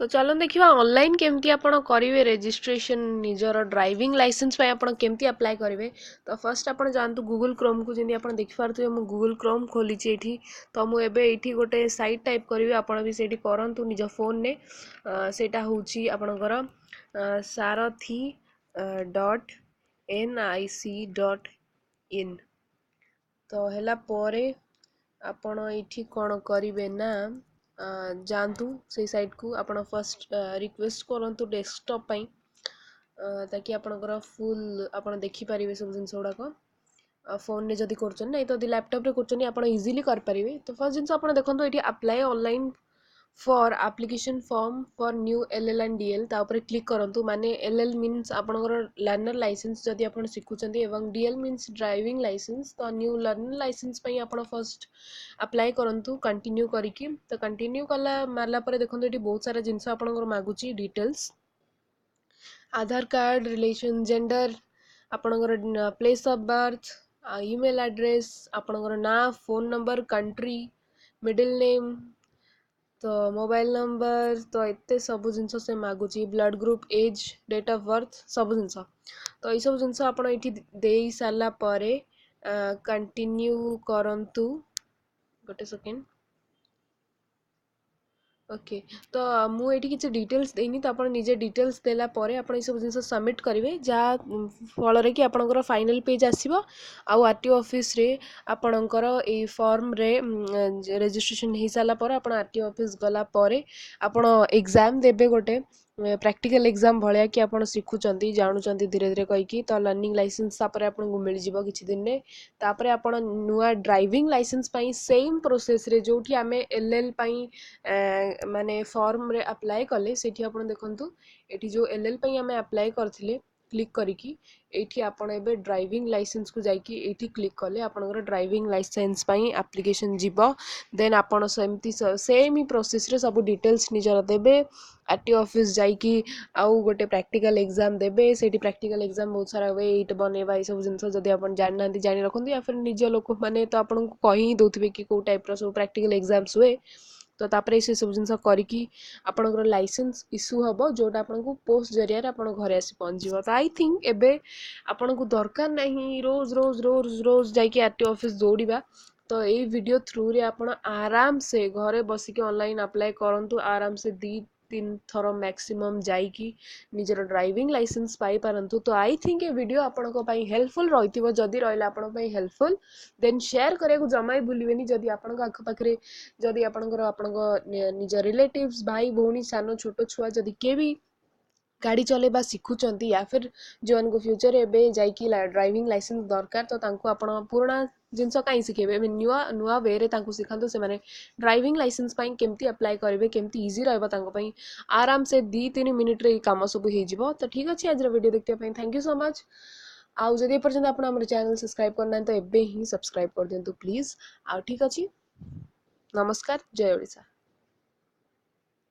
तो चलो देखिए ऑनलाइन केमती आपण करेंगे रजिस्ट्रेशन निजर ड्राइविंग लाइसेंस पे आपण केमती अप्लाई करेंगे। तो फर्स्ट आपण जानतु गूगल क्रोम को जमी आप देखिपे मुझे गूगल क्रोम खोली ये। तो मुझे ये गोटे साइट टाइप करी आपण भी से करूँ निज फोन ने सेटा हूँ आपणकर सारथी .nic.in। तो है आपण ये कौन करेंगे ना जातु से साइट को आपण फर्स्ट रिक्वेस्ट करूँ डेस्कटॉप पाई ताकि आपणकर फुल आपण देखिपारे सब जिन गुड़ाक फोन ने जदि कर नहीं तो लैपटॉप रे कर आप इजिली करेंगे। तो फर्स्ट जिन आप देखो ये apply online for application form for new L and DL तापर क्लिक करूँ माने एल मीन्स आपणकर लर्नर लाइसेंस जदि आप शिखुंट एवं डीएल मीन्स ड्राइविंग लाइसेंस। तो न्यू लर्नर लाइसेंस आप फर्स्ट अप्लाई करूँ कंटिन्यू करिकी। तो कंटिन्यू कला मारला देखो ये बहुत सारा जिनस आपंकर मागुची details Aadhaar card relation gender आपणकर place of birth email address आपणकर ना phone number country middle name तो मोबाइल नंबर तो एते सब जिनस से मागुची blood group age date of birth सब जिनस। तो ये सब जिनस आप दे सारा कंटिन्यू करंतु गोटे सेकेंड ओके। तो मुझे किसी डिटेल्स देनी तो आप निजे डिटेल्स देला परे आप सब जिन सबमिट करेंगे जहाँ फल कि आपंकर फाइनल पेज आसो आउ आरटीओ ऑफिस रे आपणकर ये फॉर्म रे रजिस्ट्रेशन हो सारापर आप आरटीओ ऑफिस गला परे आपण एग्जाम देबे गोटे प्रैक्टिकल एग्जाम भाया कि आप शिखुंट जानुंट धीरे धीरे कहीकि। तो लर्निंग लाइसेंस आपको मिल जाव किसी दिन में तापर आपण नुआ ड्राइविंग लाइसेंस पाई सेम प्रोसेस रे जो आम एल पाई माने फॉर्म रे अप्लाई कले से देखु ये जो एल पाई आम अप्लाई करथिले क्लिक करिकी एठी आपण एबे ड्राइविंग लाइसेंस को जाइकी एठी क्लिक कले आपनकर ड्राइविंग लाइसेंस पाई एप्लिकेशन जीवो। देन आपण सेमती सेम ही प्रोसेस रे सब डिटेल्स निजर देबे आरटीओ ऑफिस जाइकी आउ गोटे प्रैक्टिकल एग्जाम देबे सेठी प्रैक्टिकल एग्जाम बहुत सारा वे एट बनेबा ये सब जिनस जदि आपण जानि नांती जानि रखंतु या फिर निज लोक माने तो आपण को कहि ही दोथिबे कि को टाइप रो सब प्रैक्टिकल एग्जाम्स हुए। तो तापर से सब जिनस करिकी आपनकर लाइसेंस इश्यू हबो जोटा आपनको पोस्ट जरिया आपन घरे आसी पहुंच जिवो। तो आई थिंक एबे आपनको दरकार नहीं रोज रोज रोज रोज जाइकी आरटीओ ऑफिस दौड़िबा। तो ये वीडियो थ्रू रे आपण आराम से घरे बसिके ऑनलाइन अप्लाई करंतु आराम से 2-3 थर मैक्सिमम जाइकी निजर ड्राइविंग लाइसेंस पाई पारंतु। तो आई थिंक ये वीडियो आपनको पई हेल्पफुल रहितिबो जदि रहला आपनको पई हेल्पफुल देन शेयर करे को जमाई भूलिबेनी जदि आपनको आख पाखरे जदि आपनकर आपनको निज रिलेटिव्स भाई भौणी सान छोट छुआ जदि के भी गाड़ी चलेबा शिखुंट या फिर जो फ्यूचर एबे जाइकी ड्राइविंग लाइसेंस दरकार तो तांको आपण पुराना जिनस कहीं शिखेबे नुआ नुआ वे रे तांको सिखांतो से माने ड्राइविंग लाइसेंस पाई केमती अप्लाई करेंगे केमती इजी रहबो तांको पई आराम से 2-3 मिनिट रे काम सब हो जिवो। तो ठीक अछि आज वीडियो देखते पई थैंक यू सो मच। आउ जदि पर्यंत आपण हमर चैनल सब्सक्राइब करना तो एबे ही सब्सक्राइब कर दियंतु प्लीज। आउ ठीक अछि नमस्कार जय ओडिशा।